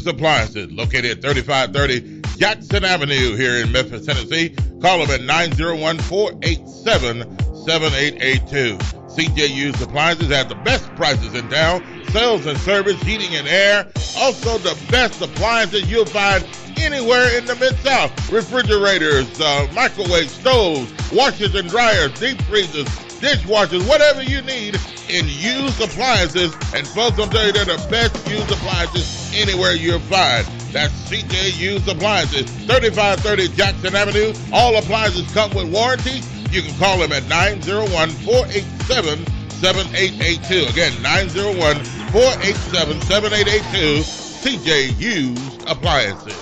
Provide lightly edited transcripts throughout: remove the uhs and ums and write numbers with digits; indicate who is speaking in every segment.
Speaker 1: Used Appliances, located at 3530 Jackson Avenue here in Memphis, Tennessee. Call them at 901-487-7882. CJ Used Appliances has the best prices in town. Sales and service, heating and air. Also the best appliances you'll find anywhere in the Mid-South. Refrigerators, microwave stoves, washers and dryers, deep freezers, dishwashers, whatever you need in used appliances. And folks, I'll tell you, they're the best used appliances anywhere you'll find. That's CJ Used Appliances, 3530 Jackson Avenue. All appliances come with warranty. You can call them at 901-487-7882. Again, 901-487-7882. CJ Used Appliances.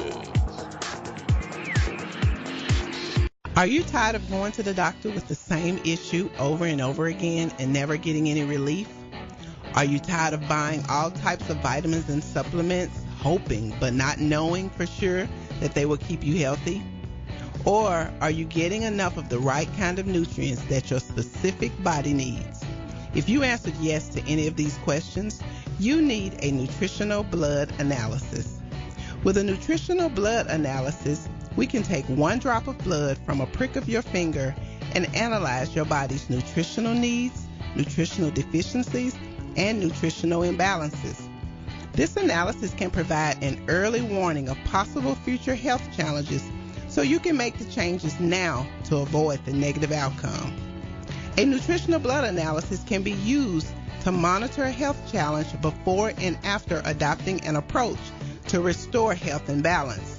Speaker 2: Are you tired of going to the doctor with the same issue over and over again and never getting any relief? Are you tired of buying all types of vitamins and supplements, hoping but not knowing for sure that they will keep you healthy? Or are you getting enough of the right kind of nutrients that your specific body needs? If you answered yes to any of these questions, you need a nutritional blood analysis. With a nutritional blood analysis, we can take one drop of blood from a prick of your finger and analyze your body's nutritional needs, nutritional deficiencies, and nutritional imbalances. This analysis can provide an early warning of possible future health challenges so you can make the changes now to avoid the negative outcome. A nutritional blood analysis can be used to monitor a health challenge before and after adopting an approach to restore health and balance.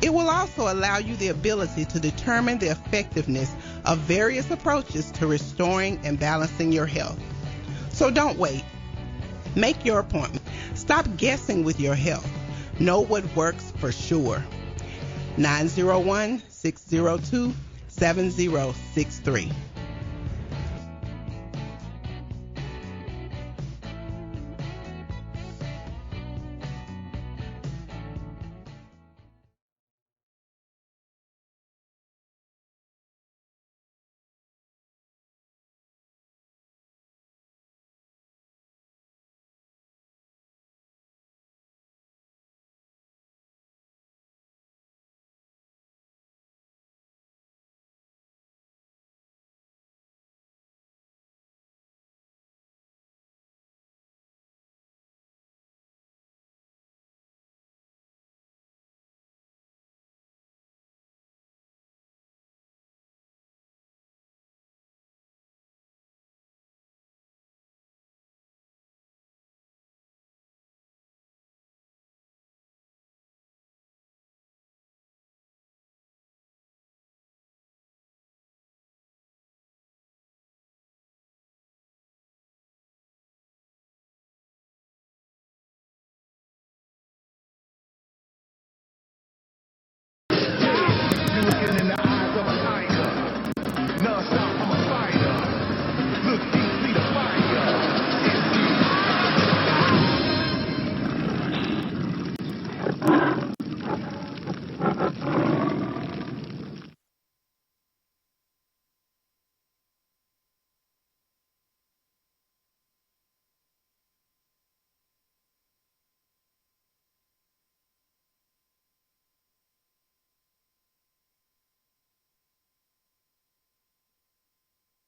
Speaker 2: It will also allow you the ability to determine the effectiveness of various approaches to restoring and balancing your health. So don't wait. Make your appointment. Stop guessing with your health. Know what works for sure. 901-602-7063.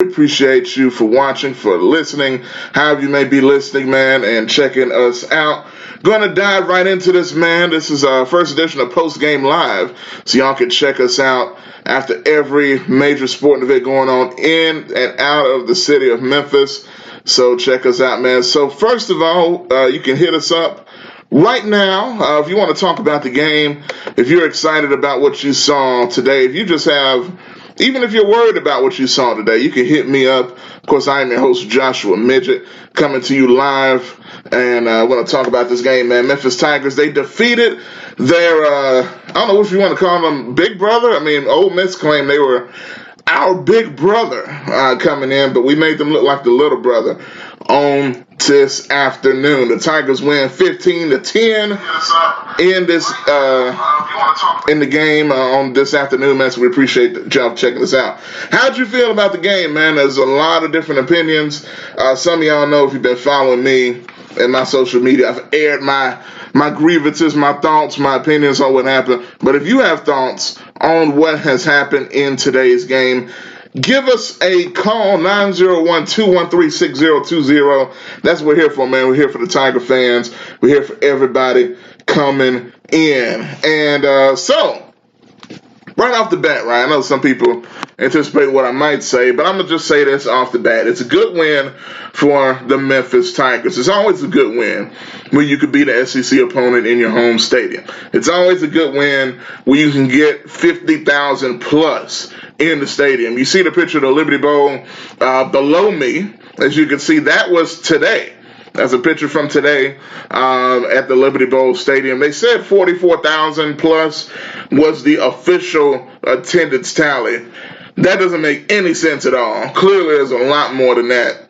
Speaker 3: Appreciate you for watching, for listening, however you may be listening, man, and checking us out. Gonna dive right into this, man. This is our first edition of Postgame Live, so y'all can check us out after every major sporting event going on in and out of the city of Memphis. So check us out, man. So first of all, you can hit us up right now if you want to talk about the game, if you're excited about what you saw today, if you just have... Even if you're worried about what you saw today, you can hit me up. Of course, I am your host, Joshua Midget, coming to you live. And I want to talk about this game, man. Memphis Tigers, they defeated their, I don't know what you want to call them, big brother. I mean, Ole Miss claimed they were our big brother coming in, but we made them look like the little brother on this afternoon. The Tigers win 15-10 in this in the game on this afternoon, man. So we appreciate y'all checking us out. How'd you feel about the game, man? There's a lot of different opinions. Some of y'all know, if you've been following me in my social media. I've aired my grievances, my thoughts, my opinions on what happened. But if you have thoughts on what has happened in today's game, give us a call, 901-213-6020. That's what we're here for, man. We're here for the Tiger fans. We're here for everybody coming in. And so, right off the bat, right, I know some people anticipate what I might say, but I'm going to just say this off the bat. It's a good win for the Memphis Tigers. It's always a good win when you could beat an SEC opponent in your home stadium. It's always a good win when you can get 50,000 plus in the stadium. You see the picture of the Liberty Bowl below me. As you can see, that was today. That's a picture from today at the Liberty Bowl Stadium. They said 44,000 plus was the official attendance tally. That doesn't make any sense at all. Clearly, there's a lot more than that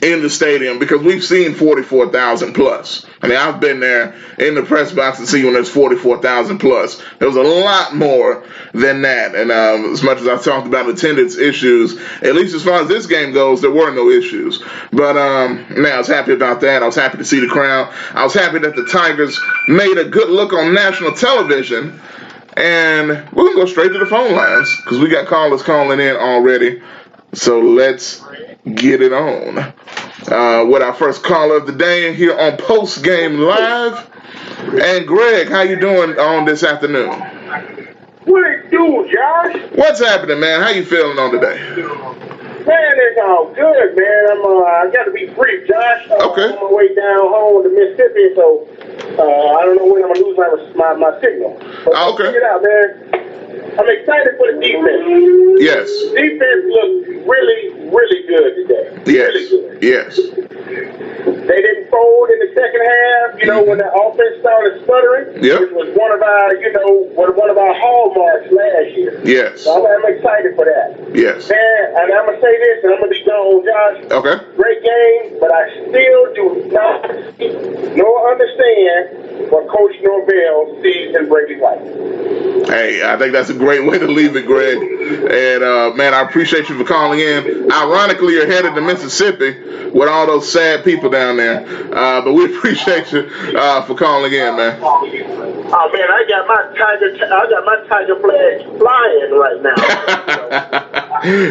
Speaker 3: in the stadium because we've seen 44,000 plus. I mean, I've been there in the press box to see when there's 44,000 plus. There was a lot more than that. And as much as I talked about attendance issues, at least as far as this game goes, there were no issues. But man, I was happy about that. I was happy to see the crowd. I was happy that the Tigers made a good look on national television. And we're going to go straight to the phone lines because we got callers calling in already. So let's get it on. With our first caller of the day here on Postgame Live. And Greg, how you doing on this afternoon?
Speaker 4: What it do, Josh?
Speaker 3: What's happening, man? How you feeling on today?
Speaker 4: Man, it's all good, man. I got to be brief, Josh.
Speaker 3: Okay.
Speaker 4: I'm on my way down home to Mississippi, so I don't know when I'm going to lose my signal. But
Speaker 3: Okay.
Speaker 4: check it out, man. I'm excited for the defense.
Speaker 3: Yes.
Speaker 4: Defense looked really, really good today.
Speaker 3: Yes.
Speaker 4: Really good.
Speaker 3: Yes.
Speaker 4: They didn't fold in the second half, when the offense started stuttering,
Speaker 3: Yep.
Speaker 4: which was one of our, one of our hallmarks last year.
Speaker 3: Yes.
Speaker 4: So I'm excited for that.
Speaker 3: Yes.
Speaker 4: Man, and I'm going to say this, and I'm going to be gone, Josh.
Speaker 3: Okay.
Speaker 4: Great game, but I still do not see nor understand what Coach Norvell sees in Brady White.
Speaker 3: Hey, I think that's a great way to leave it, Greg. And, man, I appreciate you for calling in. Ironically, you're headed to Mississippi with all those sad people down there. But we appreciate you for calling in, man.
Speaker 4: Oh, man, I got my tiger flag flying right now.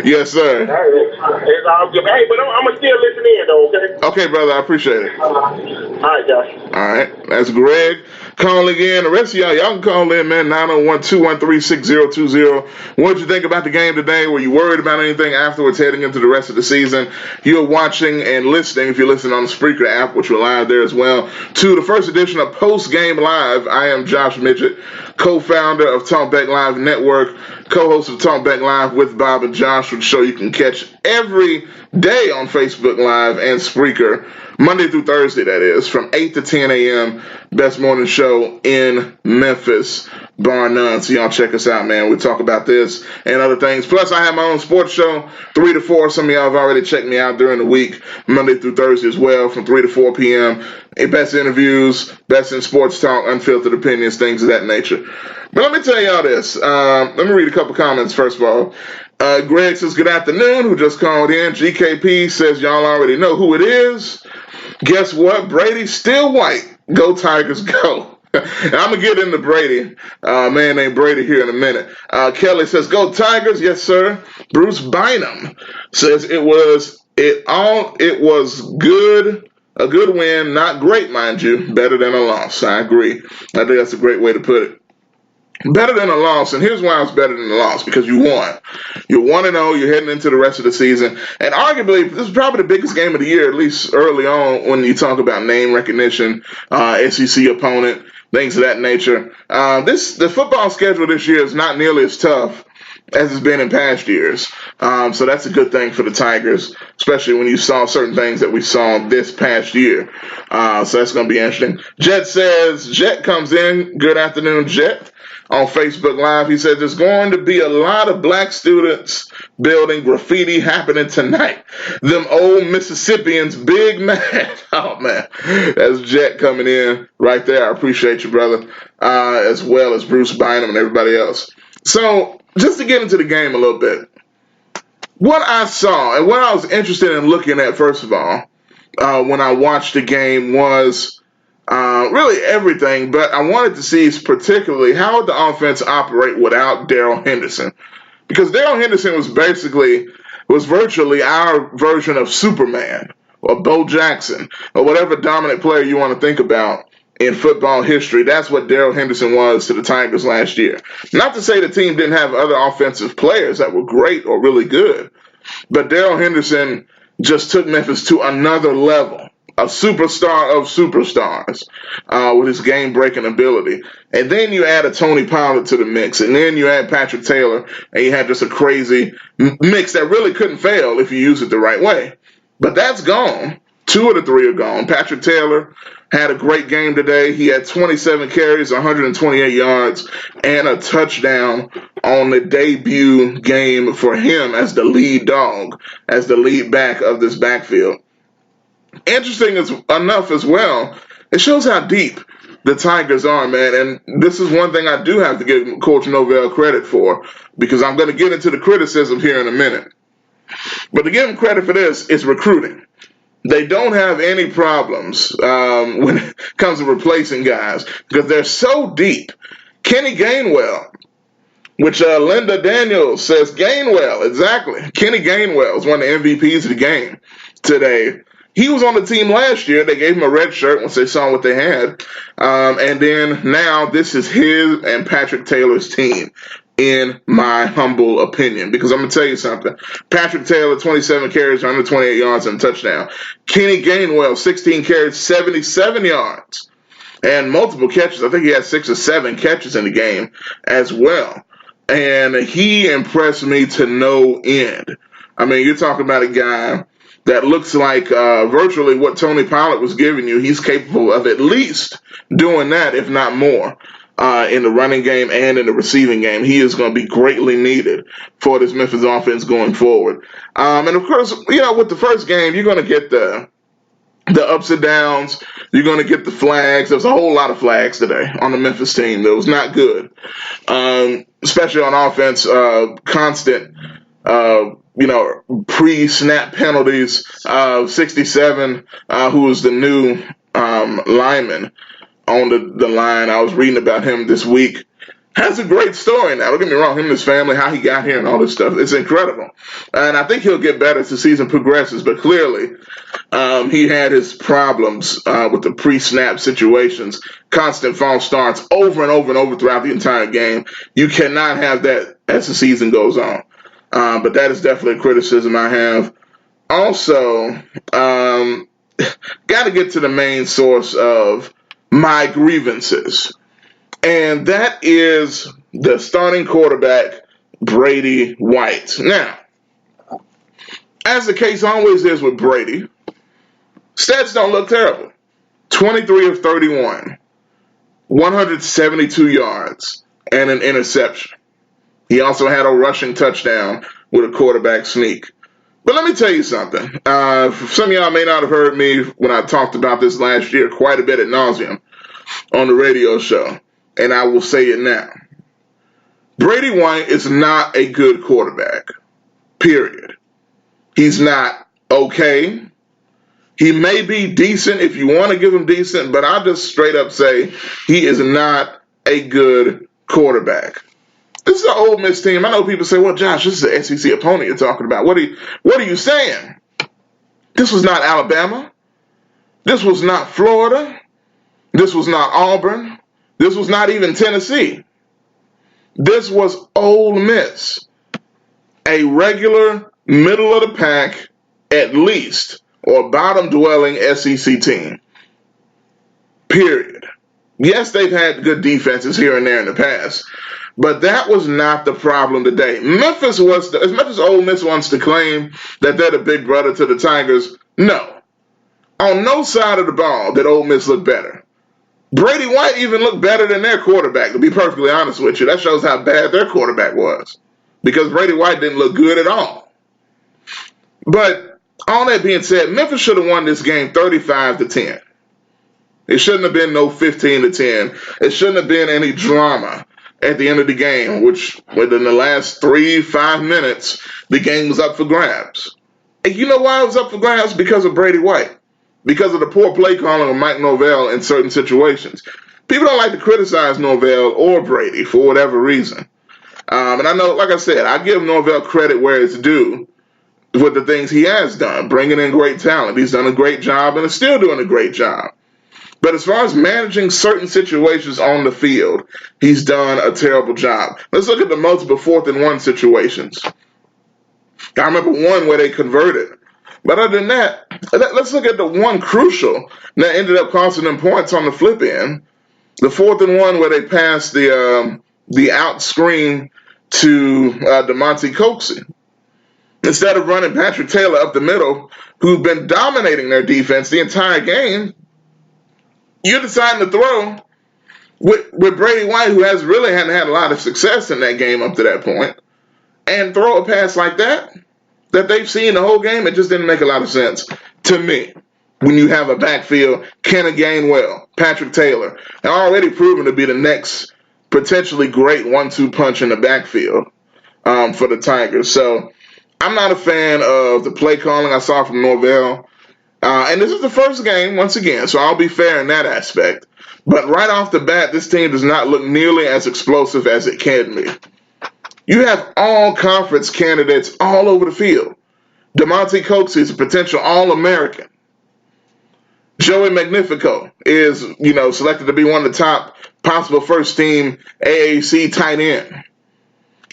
Speaker 3: Yes, sir.
Speaker 4: It's all good. Hey, but I'm going to still listen in, though, okay?
Speaker 3: Okay, brother, I appreciate it.
Speaker 4: All right, Josh.
Speaker 3: All right, that's Greg calling in. The rest of y'all can call in, man, 901-213-6020. What did you think about the game today? Were you worried about anything afterwards heading into the rest of the season? You're watching and listening, if you're listening on the Spreaker app, which we're live there as well, to the first edition of Postgame Live. I am Josh Midget, co-founder of Talkback Live Network, co-host of Talkback Live with Bob and Josh, which show you can catch every day on Facebook Live and Spreaker, Monday through Thursday, that is, from 8 to 10 a.m., best morning show in Memphis, bar none. So y'all check us out, man. We talk about this and other things. Plus, I have my own sports show, 3 to 4. Some of y'all have already checked me out during the week, Monday through Thursday as well, from 3 to 4 p.m. Best interviews, best in sports talk, unfiltered opinions, things of that nature. But let me tell y'all this. Let me read a couple comments, first of all. Greg says, good afternoon, who just called in. GKP says, y'all already know who it is. Guess what? Brady's still white. Go Tigers, go. And I'm going to get into Brady, man named Brady, here in a minute. Kelly says, go Tigers. Yes, sir. Bruce Bynum says it was good. A good win, not great, mind you. Better than a loss. I agree. I think that's a great way to put it. Better than a loss, and here's why it's better than a loss, because you won. You're 1-0, you're heading into the rest of the season, and arguably, this is probably the biggest game of the year, at least early on, when you talk about name recognition, SEC opponent, things of that nature. The football schedule this year is not nearly as tough as it's been in past years. So that's a good thing for the Tigers, especially when you saw certain things that we saw this past year. So that's going to be interesting. Jet comes in. Good afternoon, Jet. On Facebook Live, he said, there's going to be a lot of black students building graffiti happening tonight. Them old Mississippians big mad. Oh, man. That's Jet coming in right there. I appreciate you, brother, as well as Bruce Bynum and everybody else. So just to get into the game a little bit, what I saw and what I was interested in looking at, first of all, when I watched the game was really everything, but I wanted to see particularly how would the offense operate without Darrell Henderson. Because Darrell Henderson was virtually our version of Superman or Bo Jackson or whatever dominant player you want to think about in football history. That's what Darrell Henderson was to the Tigers last year. Not to say the team didn't have other offensive players that were great or really good, but Darrell Henderson just took Memphis to another level. A superstar of superstars with his game-breaking ability. And then you add a Tony Pollard to the mix, and then you add Patrick Taylor, and you had just a crazy mix that really couldn't fail if you use it the right way. But that's gone. 2 of the 3 are gone. Patrick Taylor had a great game today. He had 27 carries, 128 yards, and a touchdown on the debut game for him as the lead dog, as the lead back of this backfield. Interesting enough as well, it shows how deep the Tigers are, man. And this is one thing I do have to give Coach Norvell credit for, because I'm going to get into the criticism here in a minute. But to give him credit for this, it's recruiting. They don't have any problems when it comes to replacing guys because they're so deep. Kenny Gainwell, which Linda Daniels says Gainwell, exactly. Kenny Gainwell is one of the MVPs of the game today. He was on the team last year. They gave him a red shirt once they saw what they had. And then now this is his and Patrick Taylor's team, in my humble opinion. Because I'm going to tell you something. Patrick Taylor, 27 carries, 128 yards, and a touchdown. Kenny Gainwell, 16 carries, 77 yards, and multiple catches. I think he had 6 or 7 catches in the game as well. And he impressed me to no end. I mean, you're talking about a guy that looks like virtually what Tony Pollard was giving you. He's capable of at least doing that, if not more, in the running game and in the receiving game. He is going to be greatly needed for this Memphis offense going forward. And, of course, with the first game, you're going to get the ups and downs. You're going to get the flags. There was a whole lot of flags today on the Memphis team. That was not good, especially on offense. Constant pre-snap penalties. 67, who was the new lineman on the line. I was reading about him this week. Has a great story now. Don't get me wrong, him and his family, how he got here and all this stuff. It's incredible. And I think he'll get better as the season progresses. But clearly, he had his problems with the pre-snap situations, constant false starts over and over and over throughout the entire game. You cannot have that as the season goes on. But that is definitely a criticism I have. Also, got to get to the main source of my grievances. And that is the starting quarterback, Brady White. Now, as the case always is with Brady, stats don't look terrible. 23 of 31, 172 yards, and an interception. He also had a rushing touchdown with a quarterback sneak. But let me tell you something. Some of y'all may not have heard me when I talked about this last year quite a bit ad nauseum on the radio show, and I will say it now. Brady White is not a good quarterback, period. He's not okay. He may be decent if you want to give him decent, but I'll just straight up say he is not a good quarterback. This is an Ole Miss team. I know people say, well, Josh, this is an SEC opponent you're talking about. What are you saying? This was not Alabama. This was not Florida. This was not Auburn. This was not even Tennessee. This was Ole Miss. A regular, middle of the pack, at least, or bottom-dwelling SEC team. Period. Yes, they've had good defenses here and there in the past, but that was not the problem today. Memphis was, as much as Ole Miss wants to claim that they're the big brother to the Tigers, no. On no side of the ball did Ole Miss look better. Brady White even looked better than their quarterback, to be perfectly honest with you. That shows how bad their quarterback was, because Brady White didn't look good at all. But all that being said, Memphis should have won this game 35-10. It shouldn't have been no 15-10. It shouldn't have been any drama at the end of the game, which within the last 3-5 minutes, the game was up for grabs. And you know why it was up for grabs? Because of Brady White. because of the poor play calling of Mike Norvell in certain situations. People don't like to criticize Norvell or Brady for whatever reason. And I know, like I said, I give Norvell credit where it's due with the things he has done, bringing in great talent. He's done a great job and is still doing a great job. But as far as managing certain situations on the field, he's done a terrible job. Let's look at the multiple 4th and 1 situations. I remember one where they converted. But other than that, let's look at the one crucial that ended up costing them points on the flip end. The 4th and 1 where they passed the out screen to DeMonte Coxey. Instead of running Patrick Taylor up the middle, who's been dominating their defense the entire game, you're deciding to throw with Brady White, who hadn't had a lot of success in that game up to that point, and throw a pass like that they've seen the whole game. It just didn't make a lot of sense to me. When you have a backfield, Kenny Gainwell, Patrick Taylor, and already proven to be the next potentially great 1-2 punch in the backfield for the Tigers. So I'm not a fan of the play calling I saw from Norvell. And this is the first game, once again, so I'll be fair in that aspect. But right off the bat, this team does not look nearly as explosive as it can be. You have all-conference candidates all over the field. DeMonte Coxey is a potential All-American. Joey Magnifico is, selected to be one of the top possible first-team AAC tight end.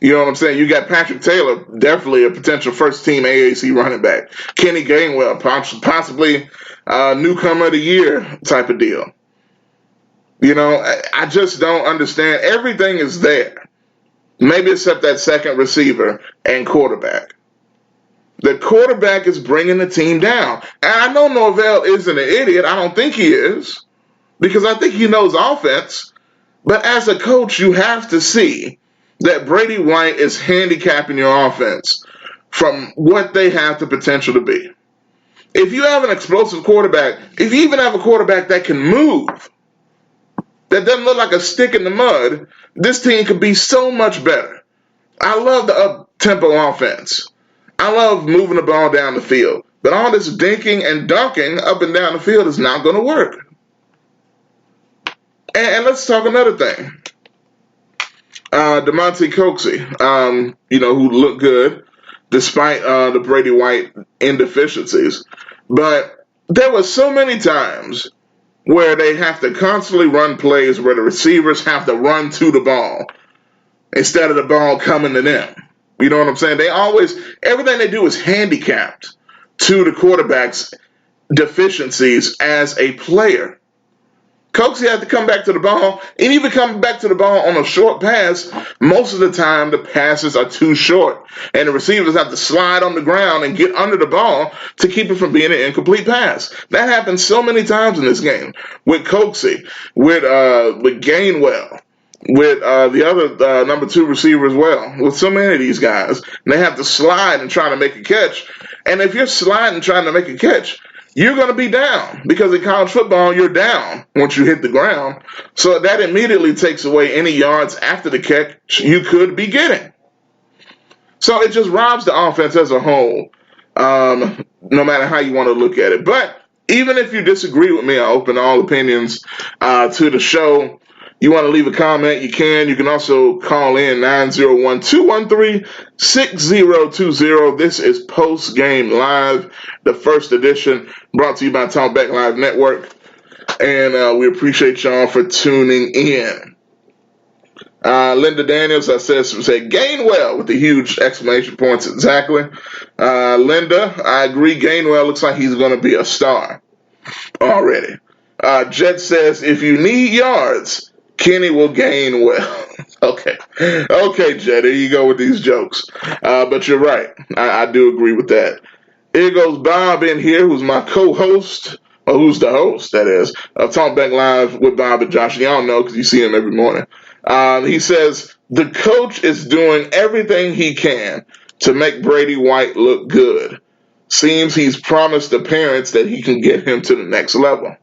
Speaker 3: You know what I'm saying? You got Patrick Taylor, definitely a potential first-team AAC running back. Kenny Gainwell, possibly newcomer of the year type of deal. I just don't understand. Everything is there. Maybe except that second receiver and quarterback. The quarterback is bringing the team down. And I know Norvell isn't an idiot. I don't think he is, because I think he knows offense. But as a coach, you have to see that Brady White is handicapping your offense from what they have the potential to be. If you have an explosive quarterback, if you even have a quarterback that can move, that doesn't look like a stick in the mud, this team could be so much better. I love the up-tempo offense. I love moving the ball down the field. But all this dinking and dunking up and down the field is not going to work. And let's talk another thing. DeMonte Coxey, who looked good despite the Brady White indeficiencies. But there were so many times where they have to constantly run plays where the receivers have to run to the ball instead of the ball coming to them. You know what I'm saying? Everything they do is handicapped to the quarterback's deficiencies as a player. Coxey had to come back to the ball, and even coming back to the ball on a short pass, most of the time the passes are too short, and the receivers have to slide on the ground and get under the ball to keep it from being an incomplete pass. That happens so many times in this game with Coxey, with Gainwell, with the other number 2 receiver as well, with so many of these guys. And they have to slide and try to make a catch. And if you're sliding trying to make a catch, you're going to be down, because in college football, you're down once you hit the ground. So that immediately takes away any yards after the catch you could be getting. So it just robs the offense as a whole, no matter how you want to look at it. But even if you disagree with me, I open all opinions to the show. You want to leave a comment, you can. You can also call in 901-213-6020. This is Postgame Live, the first edition, brought to you by Talkback Live Network. And we appreciate y'all for tuning in. Linda Daniels, said Gainwell with the huge exclamation points. Exactly. Linda, I agree. Gainwell looks like he's going to be a star already. Jet says, if you need yards, Kenny will gain well. Okay, Jed, there you go with these jokes. But you're right. I do agree with that. Here goes Bob in here, who's my co-host, or who's the host, that is, of Talkback Live with Bob and Josh. Y'all know because you see him every morning. He says, the coach is doing everything he can to make Brady White look good. Seems he's promised the parents that he can get him to the next level.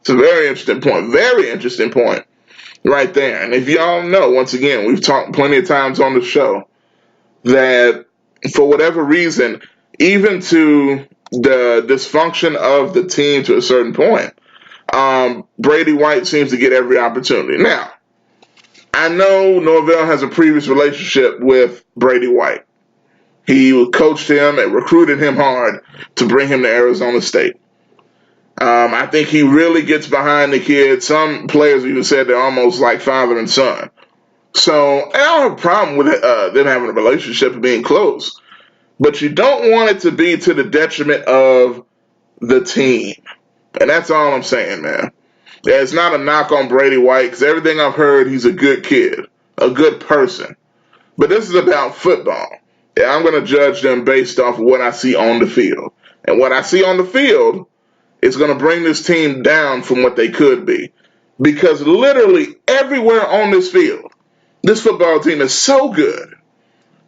Speaker 3: It's a very interesting point. Very interesting point. Right there. And if y'all know, once again, we've talked plenty of times on the show that for whatever reason, even to the dysfunction of the team to a certain point. Brady White seems to get every opportunity. Now, I know Norvell has a previous relationship with Brady White. He coached him and recruited him hard to bring him to Arizona State. I think he really gets behind the kid. Some players even said they're almost like father and son. So I don't have a problem with them having a relationship and being close. But you don't want it to be to the detriment of the team. And that's all I'm saying, man. Yeah, it's not a knock on Brady White, because everything I've heard, he's a good kid, a good person. But this is about football. Yeah, I'm going to judge them based off of what I see on the field. And what I see on the field is going to bring this team down from what they could be. Because literally everywhere on this field, this football team is so good.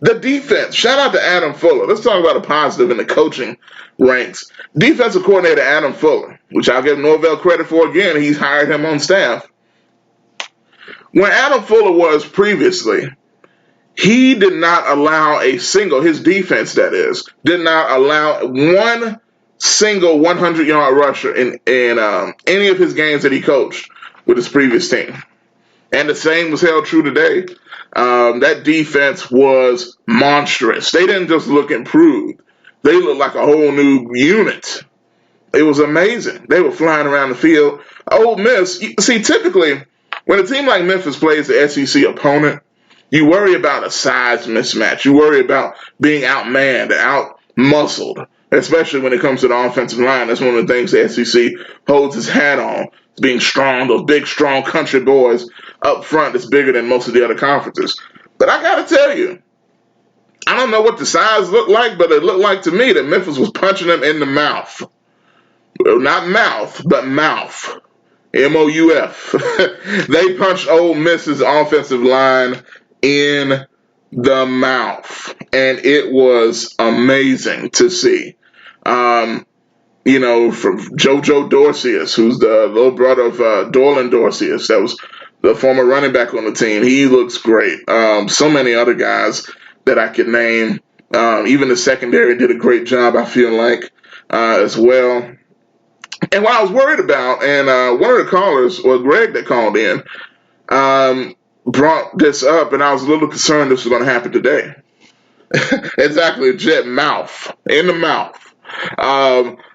Speaker 3: The defense, shout out to Adam Fuller. Let's talk about a positive in the coaching ranks. Defensive coordinator Adam Fuller, which I'll give Norvell credit for again. He's hired him on staff. When Adam Fuller was previously, he did not allow his defense that is, did not allow one single 100-yard rusher in any of his games that he coached with his previous team. And the same was held true today. That defense was monstrous. They didn't just look improved. They looked like a whole new unit. It was amazing. They were flying around the field. Ole Miss, see, typically, when a team like Memphis plays the SEC opponent, you worry about a size mismatch. You worry about being outmanned, out-muscled, especially when it comes to the offensive line. That's one of the things the SEC holds its hat on. It's being strong, those big, strong country boys up front that's bigger than most of the other conferences. But I got to tell you, I don't know what the size looked like, but it looked like to me that Memphis was punching them in the mouth. Well, not mouth, but mouth. M-O-U-F. They punched Ole Miss's offensive line in the mouth. And it was amazing to see. From JoJo Dorcius, who's the little brother of Dolan Dorcius, that was the former running back on the team. He looks great. So many other guys that I could name. Even the secondary did a great job, I feel like, as well. And what I was worried about, and one of the callers, or Greg that called in, brought this up, and I was a little concerned this was going to happen today. Exactly, jet mouth, in the mouth.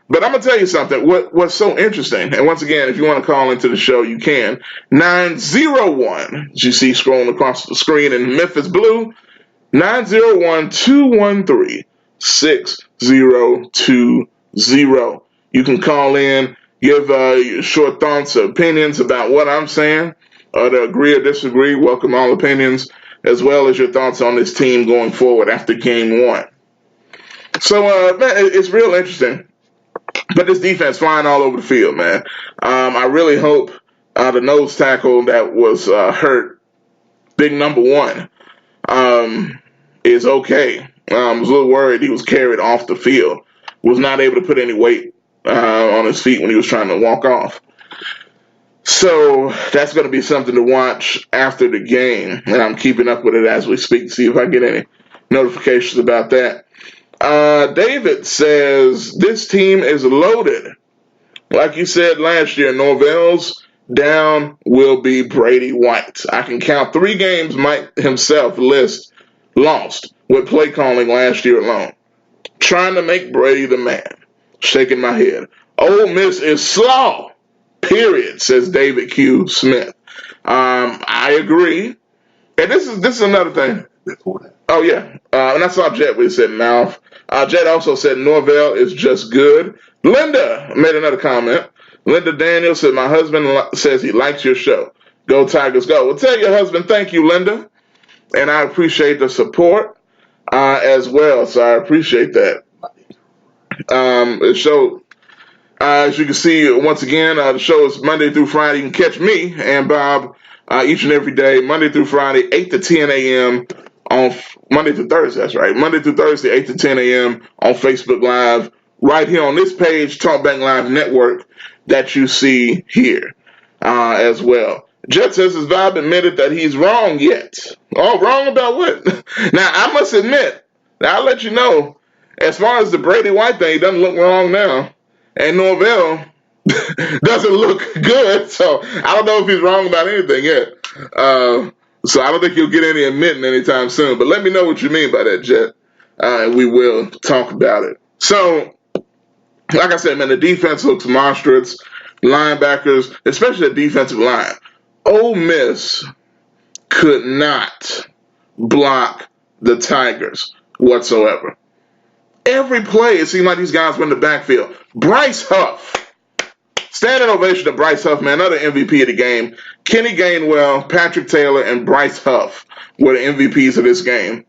Speaker 3: But I'm going to tell you something. What's so interesting, and once again, if you want to call into the show, you can. 901, as you see scrolling across the screen in Memphis Blue, 901-213-6020. You can call in, give your short thoughts or opinions about what I'm saying, or to agree or disagree. Welcome all opinions, as well as your thoughts on this team going forward after game one. So, man, it's real interesting. But this defense flying all over the field, man. I really hope the nose tackle that was hurt, big number one, is okay. I was a little worried he was carried off the field. Was not able to put any weight on his feet when he was trying to walk off. So that's going to be something to watch after the game. And I'm keeping up with it as we speak to see if I get any notifications about that. David says, this team is loaded. Like you said last year, Norvell's down will be Brady White. I can count 3 games Mike himself lost with play calling last year alone. Trying to make Brady the man. Shaking my head. Ole Miss is slaw. Period, says David Q. Smith. I agree. And this is another thing. Oh, yeah. And I saw Jet when he said mouth. Jet also said Norvell is just good. Linda made another comment. Linda Daniels said, my husband says he likes your show. Go Tigers, go. Well, tell your husband thank you, Linda. And I appreciate the support as well. So I appreciate that. The show, as you can see, once again, the show is Monday through Friday. You can catch me and Bob each and every day, Monday through Friday, 8 to 10 a.m. on Monday through Thursday. That's right. Monday through Thursday, 8 to 10 a.m. on Facebook Live, right here on this page, Talkback Live Network, that you see here as well. Jet says his vibe admitted that he's wrong yet. Oh, wrong about what? Now, I must admit, I'll let you know, as far as the Brady White thing, he doesn't look wrong now. And Norvell doesn't look good, so I don't know if he's wrong about anything yet. So I don't think he'll get any admitting anytime soon. But let me know what you mean by that, Jet, and we will talk about it. So, like I said, man, the defense looks monstrous. Linebackers, especially the defensive line. Ole Miss could not block the Tigers whatsoever. Every play, it seemed like these guys were in the backfield. Bryce Huff. Standing ovation to Bryce Huff, man, another MVP of the game. Kenny Gainwell, Patrick Taylor, and Bryce Huff were the MVPs of this game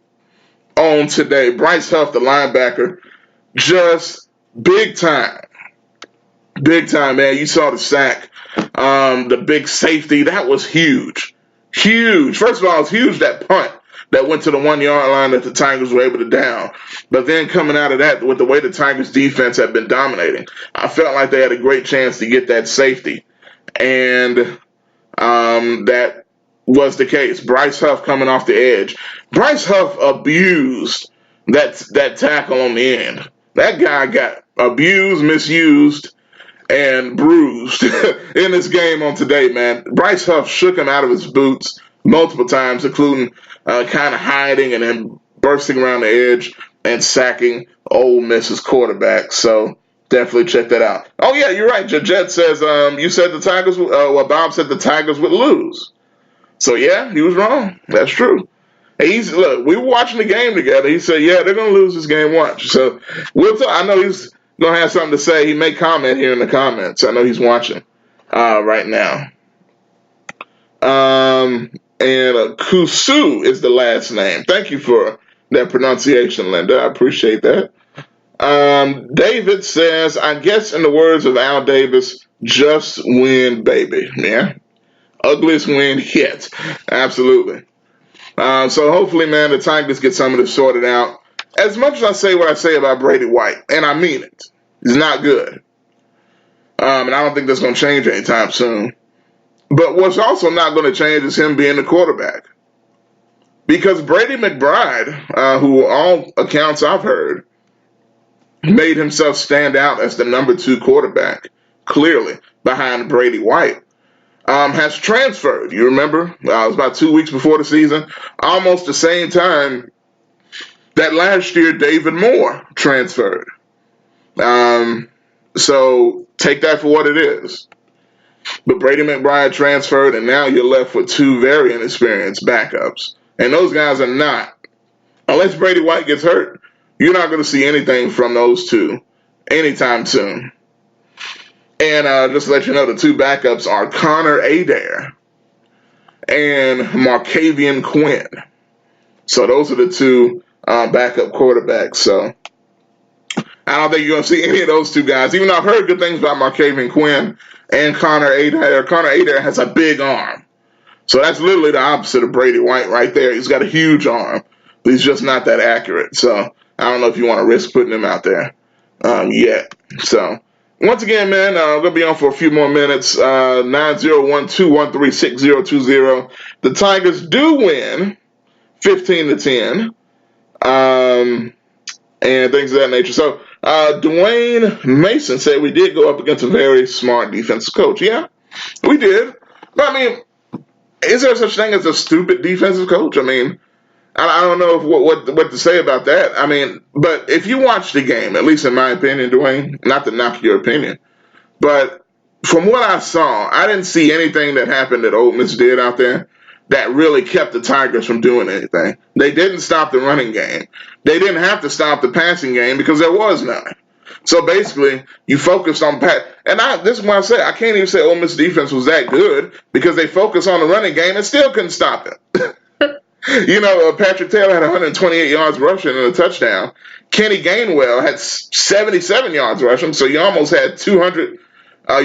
Speaker 3: on today. Bryce Huff, the linebacker, just big time. Big time, man. You saw the sack, the big safety. That was huge. Huge. First of all, it was huge, that punt that went to the 1 yard line that the Tigers were able to down. But then coming out of that, with the way the Tigers defense had been dominating, I felt like they had a great chance to get that safety. And that was the case. Bryce Huff coming off the edge. Bryce Huff abused that tackle on the end. That guy got abused, misused, and bruised in this game on today, man. Bryce Huff shook him out of his boots multiple times, including kind of hiding and then bursting around the edge and sacking Ole Miss's quarterback. So definitely check that out. Oh, yeah, you're right. Jet says you said the Tigers, Bob said the Tigers would lose. So, yeah, he was wrong. That's true. Look, we were watching the game together. He said, yeah, they're going to lose this game. Watch. So we'll talk. I know he's going to have something to say. He may comment here in the comments. I know he's watching right now. And Kusu is the last name. Thank you for that pronunciation, Linda. I appreciate that. David says, I guess in the words of Al Davis, just win, baby. Yeah. Ugliest win yet. Absolutely. So hopefully, man, the Tigers get some of this sorted out. As much as I say what I say about Brady White, and I mean it, he's not good. And I don't think that's going to change anytime soon. But what's also not going to change is him being the quarterback. Because Brady McBride, who all accounts I've heard, made himself stand out as the number 2 quarterback, clearly, behind Brady White, has transferred. You remember? It was about 2 weeks before the season, almost the same time that last year David Moore transferred. So take that for what it is. But Brady McBride transferred, and now you're left with 2 very inexperienced backups. And those guys are not, unless Brady White gets hurt, you're not going to see anything from those 2 anytime soon. And just to let you know, the 2 backups are Connor Adair and Markavian Quinn. So those are the 2 backup quarterbacks. So I don't think you're going to see any of those 2 guys, even though I've heard good things about Markavian Quinn and Connor Adair. Connor Adair has a big arm. So that's literally the opposite of Brady White right there. He's got a huge arm, but he's just not that accurate. So I don't know if you want to risk putting him out there yet. So once again, man, I'm going to be on for a few more minutes. 901-213-6020. The Tigers do win 15-10. And things of that nature. So Dwayne Mason said we did go up against a very smart defensive coach. Yeah, we did. But, I mean, is there such thing as a stupid defensive coach? I mean, I don't know what to say about that. I mean, but if you watch the game, at least in my opinion, Dwayne, not to knock your opinion, but from what I saw, I didn't see anything that happened that Ole Miss did out there that really kept the Tigers from doing anything. They didn't stop the running game. They didn't have to stop the passing game because there was none. So basically, you focused on this is why I say I can't even say Ole Miss defense was that good because they focused on the running game and still couldn't stop it. You know, Patrick Taylor had 128 yards rushing and a touchdown. Kenny Gainwell had 77 yards rushing, so you almost had 200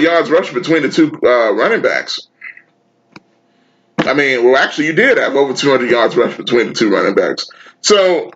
Speaker 3: yards rushing between the 2 running backs. I mean, well, actually, you did have over 200 yards rush between the 2 running backs. So,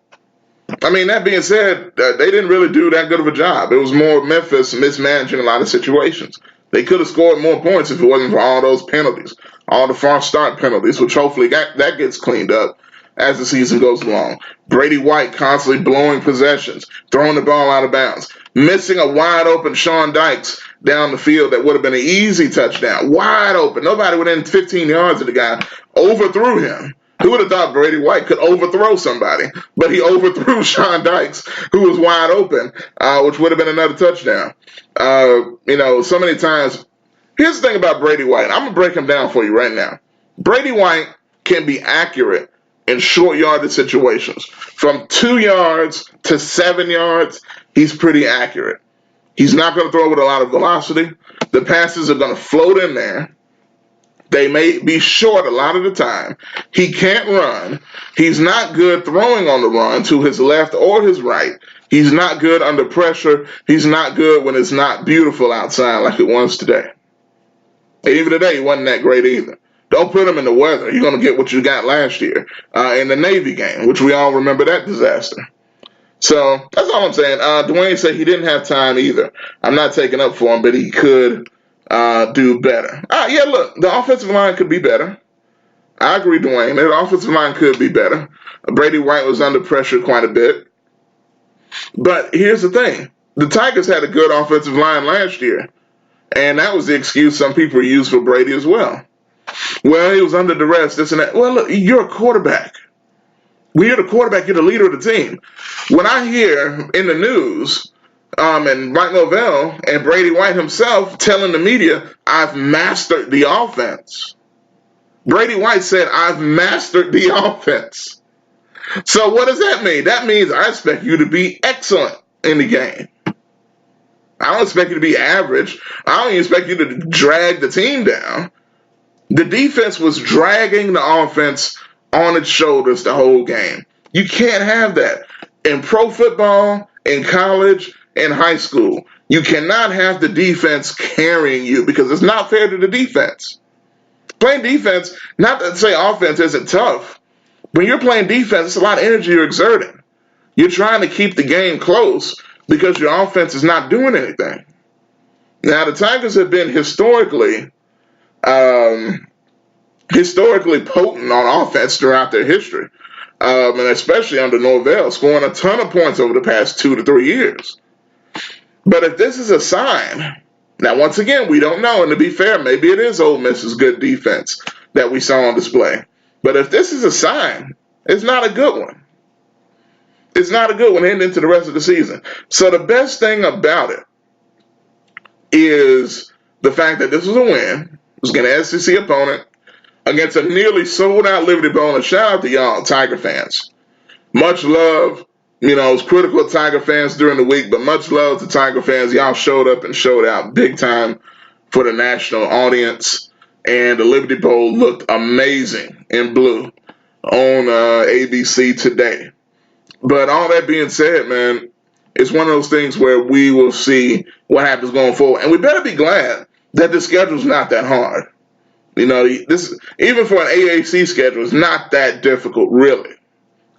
Speaker 3: I mean, that being said, they didn't really do that good of a job. It was more Memphis mismanaging a lot of situations. They could have scored more points if it wasn't for all those penalties, all the false start penalties, which hopefully that gets cleaned up as the season goes along. Brady White constantly blowing possessions, throwing the ball out of bounds, missing a wide open Sean Dykes down the field that would have been an easy touchdown. Wide open. Nobody within 15 yards of the guy overthrew him. Who would have thought Brady White could overthrow somebody? But he overthrew Sean Dykes, who was wide open, which would have been another touchdown. So many times. Here's the thing about Brady White. I'm going to break him down for you right now. Brady White can be accurate in short yardage situations. From 2 yards to 7 yards, he's pretty accurate. He's not going to throw with a lot of velocity. The passes are going to float in there. They may be short a lot of the time. He can't run. He's not good throwing on the run to his left or his right. He's not good under pressure. He's not good when it's not beautiful outside like it was today. And even today, he wasn't that great either. Don't put him in the weather. You're going to get what you got last year in the Navy game, which we all remember that disaster. So that's all I'm saying. Dwayne said he didn't have time either. I'm not taking up for him, but he could do better. Yeah, look, the offensive line could be better. I agree, Dwayne. The offensive line could be better. Brady White was under pressure quite a bit. But here's the thing. The Tigers had a good offensive line last year. And that was the excuse some people used for Brady as well. Well, he was under duress, this and that. Well, look, you're a quarterback. When you're the quarterback, you're the leader of the team. When I hear in the news and Mike Norvell and Brady White himself telling the media, I've mastered the offense. Brady White said, I've mastered the offense. So what does that mean? That means I expect you to be excellent in the game. I don't expect you to be average. I don't even expect you to drag the team down. The defense was dragging the offense on its shoulders the whole game. You can't have that. In pro football, in college, in high school, you cannot have the defense carrying you because it's not fair to the defense. Playing defense, not to say offense isn't tough. When you're playing defense, it's a lot of energy you're exerting. You're trying to keep the game close because your offense is not doing anything. Now, the Tigers have been historically potent on offense throughout their history, and especially under Norvell, scoring a ton of points over the past 2 to 3 years. But if this is a sign, now once again, we don't know, and to be fair, maybe it is Ole Miss's good defense that we saw on display. But if this is a sign, it's not a good one. It's not a good one heading into the rest of the season. So the best thing about it is the fact that this was a win. It was against an SEC opponent against a nearly sold-out Liberty Bowl. And shout out to y'all, Tiger fans. Much love. It was critical of Tiger fans during the week, but much love to Tiger fans. Y'all showed up and showed out big time for the national audience. And the Liberty Bowl looked amazing in blue on ABC today. But all that being said, man, it's one of those things where we will see what happens going forward. And we better be glad that the schedule's not that hard. This even for an AAC schedule is not that difficult, really,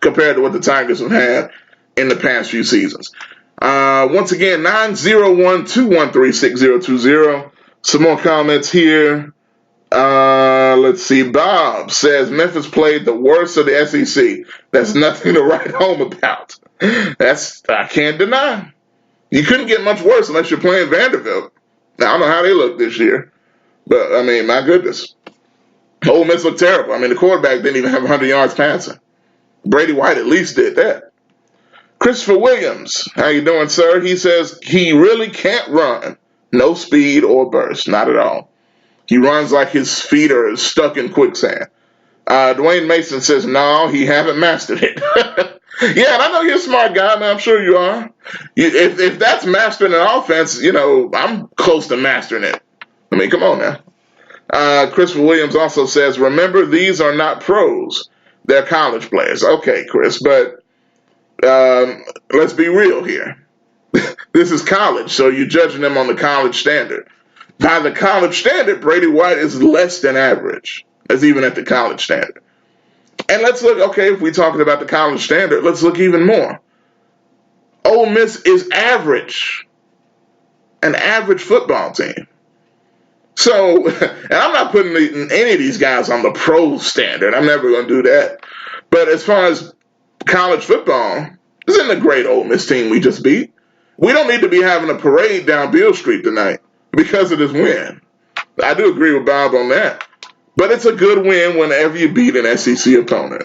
Speaker 3: compared to what the Tigers have had in the past few seasons. Once again, 901-213-6020. Some more comments here. Let's see. Bob says Memphis played the worst of the SEC. That's nothing to write home about. I can't deny. You couldn't get much worse unless you're playing Vanderbilt. Now, I don't know how they look this year, but, my goodness. Ole Miss looked terrible. The quarterback didn't even have 100 yards passing. Brady White at least did that. Christopher Williams, how you doing, sir? He says he really can't run. No speed or burst, not at all. He runs like his feet are stuck in quicksand. Dwayne Mason says, no, he haven't mastered it. Yeah, and I know you're a smart guy, man. I'm sure you are. If that's mastering an offense, I'm close to mastering it. Come on now. Christopher Williams also says, remember, these are not pros. They're college players. Okay, Chris, but let's be real here. This is college, so you're judging them on the college standard. By the college standard, Brady White is less than average, as even at the college standard. And let's look, okay, if we're talking about the college standard, let's look even more. Ole Miss is average, an average football team. So, and I'm not putting any of these guys on the pro standard. I'm never going to do that. But as far as college football, this isn't a great Ole Miss team we just beat. We don't need to be having a parade down Beale Street tonight because of this win. I do agree with Bob on that. But it's a good win whenever you beat an SEC opponent.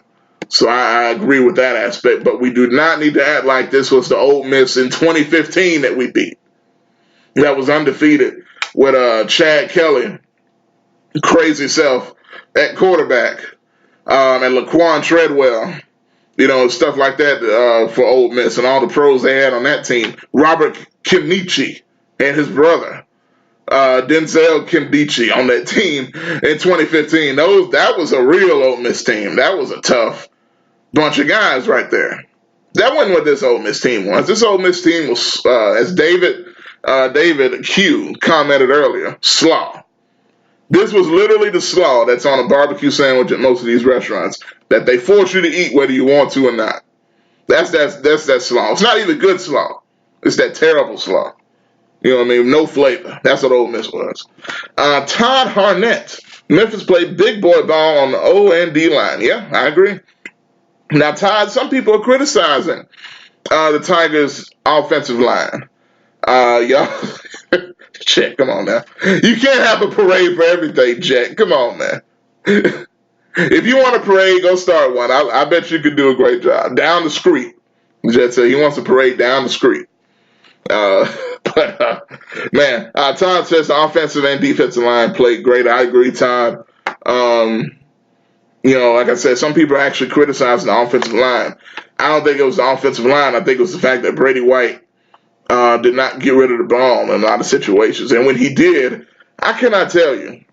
Speaker 3: So I agree with that aspect. But we do not need to act like this was the Ole Miss in 2015 that we beat. That was undefeated with Chad Kelly, crazy self, at quarterback, and Laquan Treadwell, stuff like that for Ole Miss and all the pros they had on that team. Robert Kimnichi and his brother, Denzel Kimdichie, on that team in 2015. That was a real Ole Miss team. That was a tough bunch of guys right there. That wasn't what this Ole Miss team was. This Ole Miss team was, as David Q commented earlier, slaw. This was literally the slaw that's on a barbecue sandwich at most of these restaurants that they force you to eat whether you want to or not. That's that slaw. It's not even good slaw. It's that terrible slaw. You know what I mean? No flavor. That's what Ole Miss was. Todd Harnett. Memphis played big boy ball on the O and D line. Yeah, I agree. Now, Todd, some people are criticizing the Tigers' offensive line. Y'all, Chet, come on now. You can't have a parade for everything, Chet. Come on, man. If you want a parade, go start one. I bet you could do a great job. Down the street. Chet said he wants a parade down the street. Man, Todd says the offensive and defensive line played great. I agree, Todd. Like I said, some people are actually criticizing the offensive line. I don't think it was the offensive line. I think it was the fact that Brady White did not get rid of the ball in a lot of situations. And when he did, I cannot tell you.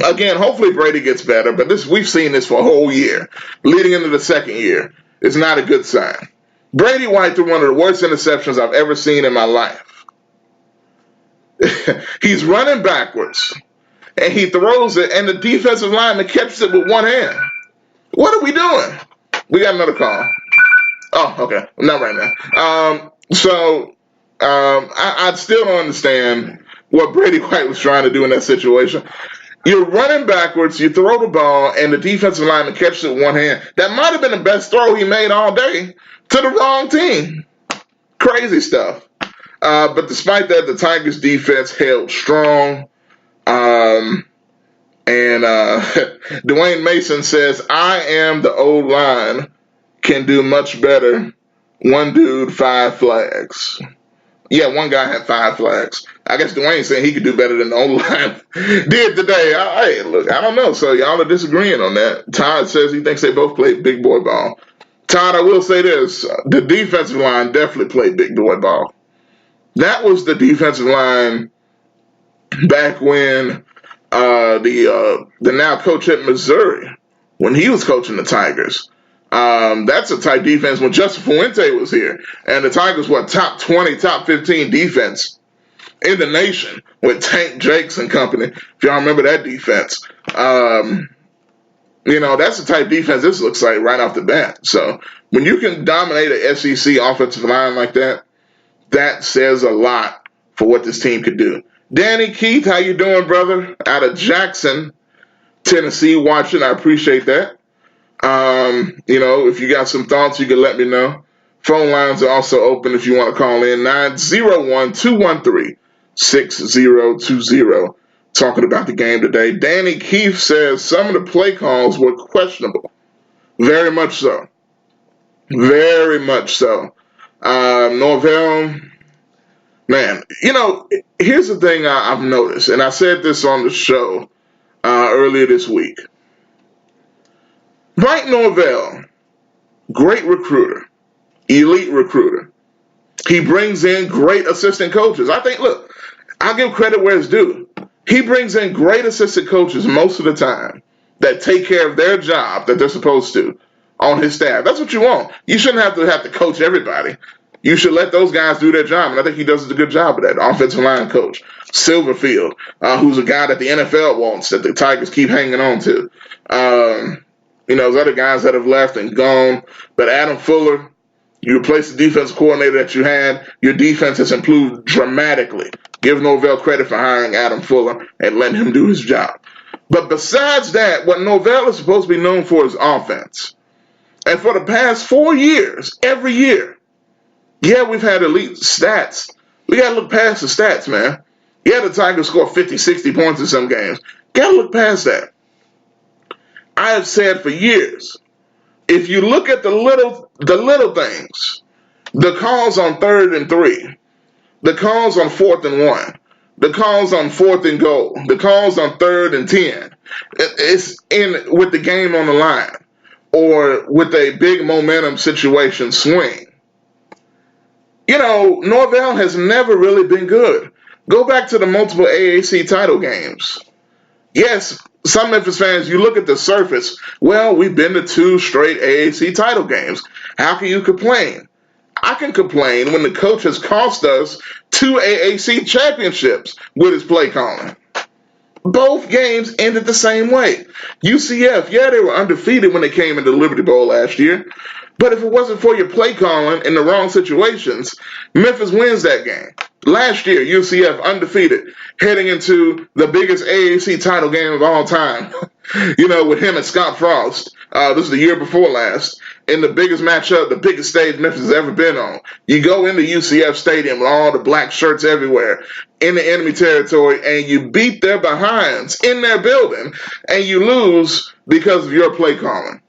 Speaker 3: Again, hopefully Brady gets better, but we've seen this for a whole year. Leading into the second year, it's not a good sign. Brady White threw one of the worst interceptions I've ever seen in my life. He's running backwards, and he throws it, and the defensive lineman catches it with one hand. What are we doing? We got another call. Oh, okay. Not right now. I still don't understand what Brady White was trying to do in that situation. You're running backwards, you throw the ball, and the defensive lineman catches it with one hand. That might have been the best throw he made all day to the wrong team. Crazy stuff. But despite that, the Tigers' defense held strong. And Dwayne Mason says, I am the O-line, can do much better. One dude, 5 flags. Yeah, one guy had 5 flags. I guess Dwayne said he could do better than the O-line did today. Hey, look, I don't know. So y'all are disagreeing on that. Todd says he thinks they both played big boy ball. Todd, I will say this. The defensive line definitely played big boy ball. That was the defensive line back when the now coach at Missouri, when he was coaching the Tigers. That's a tight defense when Justin Fuente was here. And the Tigers were top 20, top 15 defense in the nation with Tank Jakes and company. If y'all remember that defense. That's the type of defense this looks like right off the bat. So when you can dominate an SEC offensive line like that, that says a lot for what this team could do. Danny Keith, how you doing, brother? Out of Jackson, Tennessee, watching. I appreciate that. If you got some thoughts, you can let me know. Phone lines are also open if you want to call in. 901-213-6020. Talking about the game today. Danny Keith says some of the play calls were questionable. Very much so. Very much so. Norvell, man, here's the thing I've noticed, and I said this on the show earlier this week. Mike Norvell, great recruiter, elite recruiter. He brings in great assistant coaches. I think, look, I'll give credit where it's due. He brings in great assistant coaches most of the time that take care of their job that they're supposed to on his staff. That's what you want. You shouldn't have to coach everybody. You should let those guys do their job, and I think he does a good job of that. Offensive line coach, Silverfield, who's a guy that the NFL wants, that the Tigers keep hanging on to. There's other guys that have left and gone, but Adam Fuller, you replace the defensive coordinator that you had, your defense has improved dramatically. Give Norvell credit for hiring Adam Fuller and letting him do his job. But besides that, what Norvell is supposed to be known for is offense. And for the past 4 years, every year, yeah, we've had elite stats. We got to look past the stats, man. Yeah, the Tigers score 50, 60 points in some games. Got to look past that. I have said for years, if you look at the little things, the calls on 3rd and 3, the calls on 4th and 1, the calls on 4th and goal, the calls on 3rd and 10, it's in with the game on the line or with a big momentum situation swing. You know, Norvell has never really been good. Go back to the multiple AAC title games. Yes, some Memphis fans, you look at the surface, well, we've been to 2 straight AAC title games. How can you complain? I can complain when the coach has cost us 2 AAC championships with his play calling. Both games ended the same way. UCF, yeah, they were undefeated when they came into the Liberty Bowl last year, but if it wasn't for your play calling in the wrong situations, Memphis wins that game. Last year, UCF undefeated, heading into the biggest AAC title game of all time, with him and Scott Frost. This is the year before last. In the biggest matchup, the biggest stage Memphis has ever been on. You go into UCF Stadium with all the black shirts everywhere in the enemy territory, and you beat their behinds in their building, and you lose because of your play calling.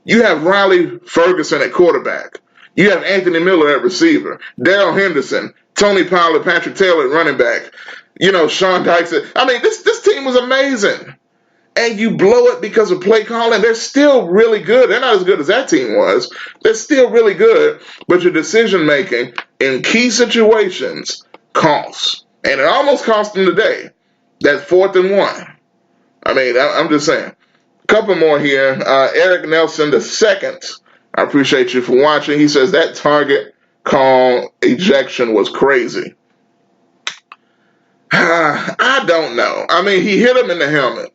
Speaker 3: You have Riley Ferguson at quarterback. You have Anthony Miller at receiver. Darrell Henderson, Tony Pollard, Patrick Taylor at running back. Sean Dykes. This team was amazing. And you blow it because of play calling. They're still really good. They're not as good as that team was. They're still really good. But your decision making in key situations costs. And it almost cost them today. That's 4th and 1. I'm just saying. A couple more here. Eric Nelson II. I appreciate you for watching. He says that target call ejection was crazy. I don't know. He hit him in the helmet.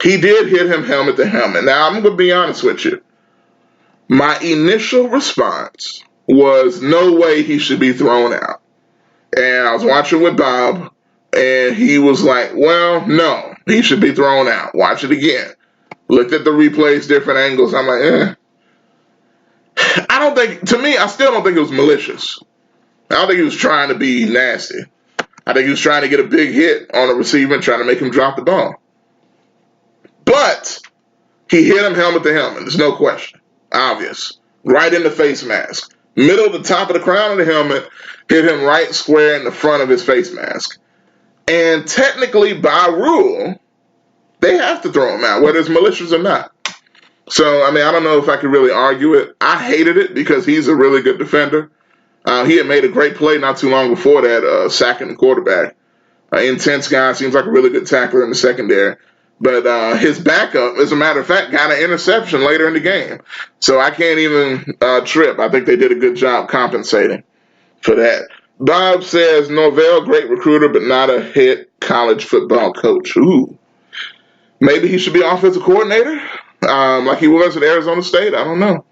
Speaker 3: He did hit him helmet to helmet. Now, I'm going to be honest with you. My initial response was no way he should be thrown out. And I was watching with Bob, and he was like, well, no, he should be thrown out. Watch it again. Looked at the replays, different angles. I'm like, I still don't think it was malicious. I don't think he was trying to be nasty. I think he was trying to get a big hit on a receiver and trying to make him drop the ball. But he hit him helmet to helmet. There's no question. Obvious. Right in the face mask. Middle of the top of the crown of the helmet, hit him right square in the front of his face mask. And technically, by rule, they have to throw him out, whether it's malicious or not. So, I don't know if I could really argue it. I hated it because he's a really good defender. He had made a great play not too long before that, sacking the quarterback. Intense guy, seems like a really good tackler in the secondary. But his backup, as a matter of fact, got an interception later in the game. So I can't even trip. I think they did a good job compensating for that. Bob says, Norvell, great recruiter, but not a head college football coach. Ooh. Maybe he should be offensive coordinator, like he was at Arizona State. I don't know.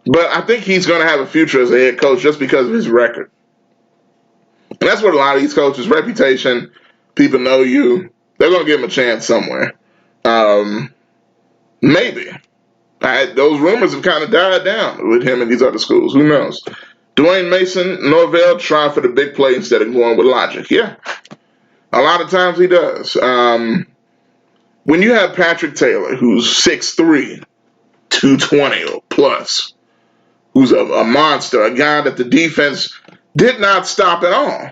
Speaker 3: But I think he's going to have a future as a head coach just because of his record. And that's what a lot of these coaches' reputation, people know you. They're going to give him a chance somewhere. Maybe. Those rumors have kind of died down with him and these other schools. Who knows? Dwayne Mason, Norvell, try for the big play instead of going with logic. Yeah. A lot of times he does. When you have Patrick Taylor, who's 6'3", 220 or plus, who's a monster, a guy that the defense did not stop at all.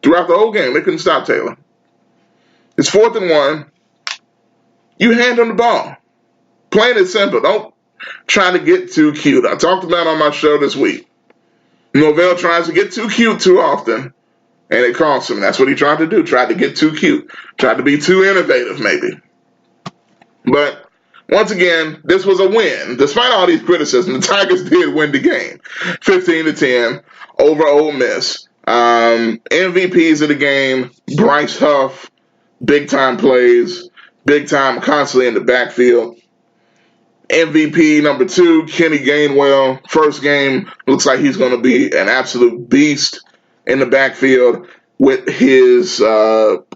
Speaker 3: Throughout the whole game, they couldn't stop Taylor. It's 4th and 1. You hand him the ball. Plain and simple. Don't try to get too cute. I talked about it on my show this week. Norvell tries to get too cute too often, and it costs him. That's what he tried to do. Tried to get too cute. Tried to be too innovative, maybe. But once again, this was a win. Despite all these criticisms, the Tigers did win the game. 15-10 over Ole Miss. MVPs of the game, Bryce Huff, big-time plays, big-time constantly in the backfield. MVP number 2, Kenny Gainwell. First game, looks like he's going to be an absolute beast in the backfield with his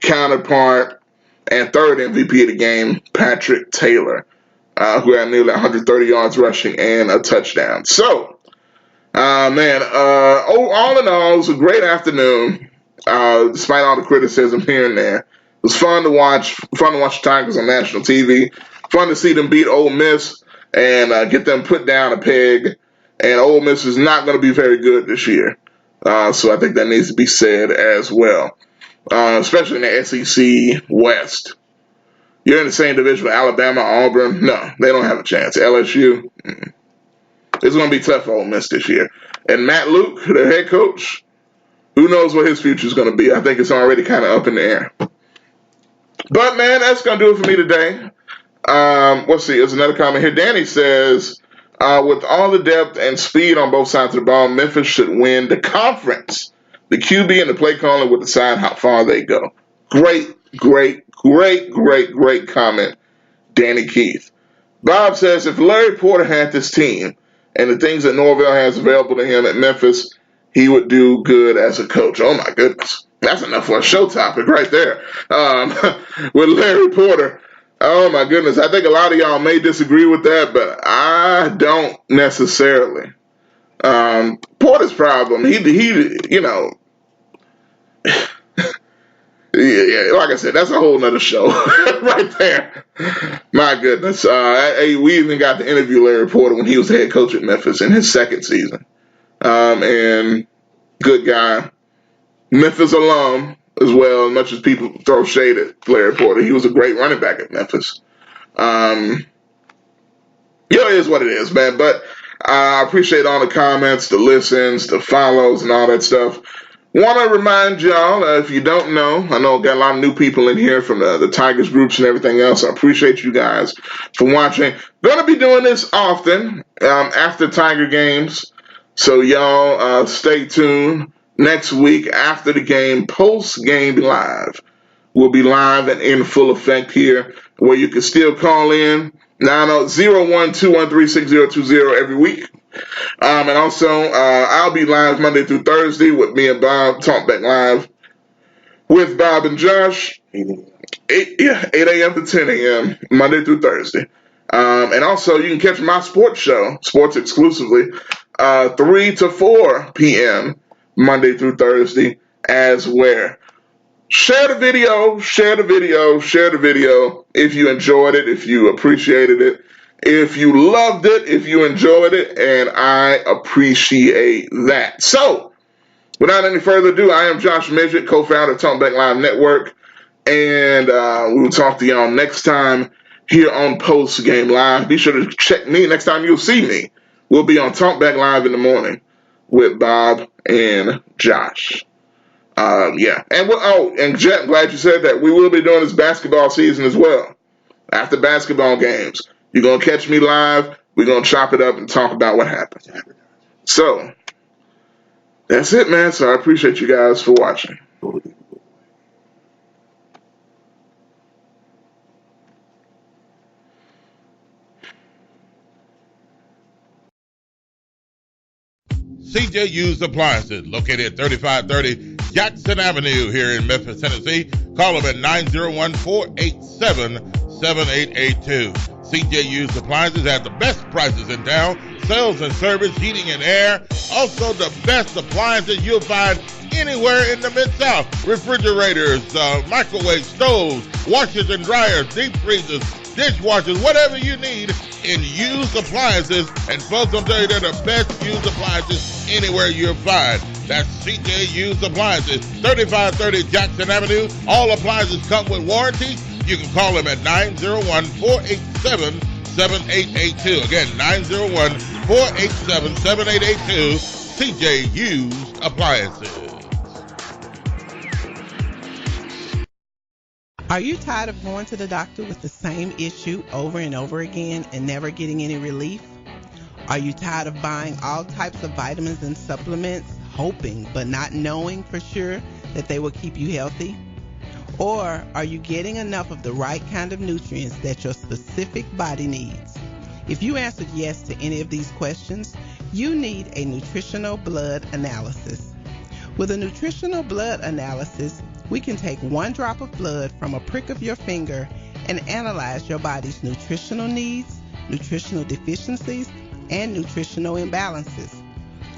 Speaker 3: counterpart and third MVP of the game, Patrick Taylor. who had nearly 130 yards rushing and a touchdown. So, all in all, it was a great afternoon, despite all the criticism here and there. It was fun to watch the Tigers on national TV. Fun to see them beat Ole Miss and get them put down a peg. And Ole Miss is not going to be very good this year. So I think that needs to be said as well, especially in the SEC West. You're in the same division with Alabama, Auburn. No, they don't have a chance. LSU, it's going to be tough for Ole Miss this year. And Matt Luke, their head coach, who knows what his future is going to be. I think it's already kind of up in the air. But, man, that's going to do it for me today. Let's see. There's another comment here. Danny says, with all the depth and speed on both sides of the ball, Memphis should win the conference. The QB and the play caller will decide how far they go. Great comment, Danny Keith. Bob says, if Larry Porter had this team and the things that Norvell has available to him at Memphis, he would do good as a coach. Oh, my goodness. That's enough for a show topic right there. With Larry Porter. Oh, my goodness. I think a lot of y'all may disagree with that, but I don't necessarily. Porter's problem, he yeah, like I said, that's a whole nother show right there. My goodness. We even got to interview Larry Porter when he was head coach at Memphis in his second season. And good guy. Memphis alum as well, as much as people throw shade at Larry Porter. He was a great running back at Memphis. It is what it is, man. But I appreciate all the comments, the listens, the follows, and all that stuff. Want to remind y'all, if you don't know, I know I got a lot of new people in here from the Tigers groups and everything else. I appreciate you guys for watching. Going to be doing this often after Tiger games. So y'all stay tuned. Next week after the game, Postgame Live will be live and in full effect here, where you can still call in 901-213-6020 every week. And also, I'll be live Monday through Thursday with me and Bob, Talkback Live with Bob and Josh, 8 a.m. to 10 a.m., Monday through Thursday. And also, you can catch my sports show, sports exclusively, 3 to 4 p.m., Monday through Thursday as well. Share the video if you enjoyed it, if you appreciated it, if you loved it, if you enjoyed it, and I appreciate that. So, without any further ado, I am Josh Midget, co-founder of Talkback Live Network, and we will talk to y'all next time here on Postgame Live. Be sure to check me next time you'll see me. We'll be on Talkback Live in the morning with Bob and Josh. And Jet, I'm glad you said that. We will be doing this basketball season as well. After basketball games, you're going to catch me live. We're going to chop it up and talk about what happened. So, that's it, man. So I appreciate you guys for watching.
Speaker 1: CJ Used Appliances, located at 3530 Jackson Avenue here in Memphis, Tennessee. Call them at 901-487-7882. CJ Used Appliances has the best prices in town, sales and service, heating and air. Also the best appliances you'll find anywhere in the Mid-South. Refrigerators, microwave stoves, washers and dryers, deep freezers, dishwashers, whatever you need in used appliances. And folks, I'll tell you, they're the best used appliances anywhere you'll find. That's CJ Used Appliances, 3530 Jackson Avenue. All appliances come with warranty. You can call them at 901-487-7882. Again, 901-487-7882. CJ Used Appliances.
Speaker 2: Are you tired of going to the doctor with the same issue over and over again and never getting any relief? Are you tired of buying all types of vitamins and supplements, hoping but not knowing for sure that they will keep you healthy? Or are you getting enough of the right kind of nutrients that your specific body needs? If you answered yes to any of these questions, you need a nutritional blood analysis. With a nutritional blood analysis, we can take 1 drop of blood from a prick of your finger and analyze your body's nutritional needs, nutritional deficiencies, and nutritional imbalances.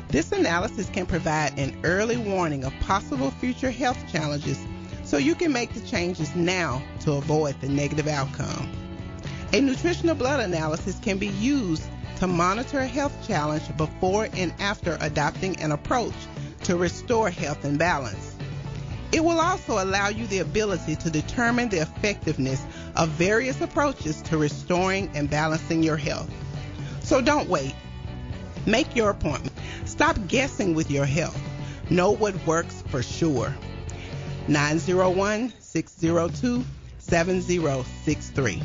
Speaker 2: This analysis can provide an early warning of possible future health challenges so you can make the changes now to avoid the negative outcome. A nutritional blood analysis can be used to monitor a health challenge before and after adopting an approach to restore health and balance. It will also allow you the ability to determine the effectiveness of various approaches to restoring and balancing your health. So don't wait. Make your appointment. Stop guessing with your health. Know what works for sure. 901-602-7063.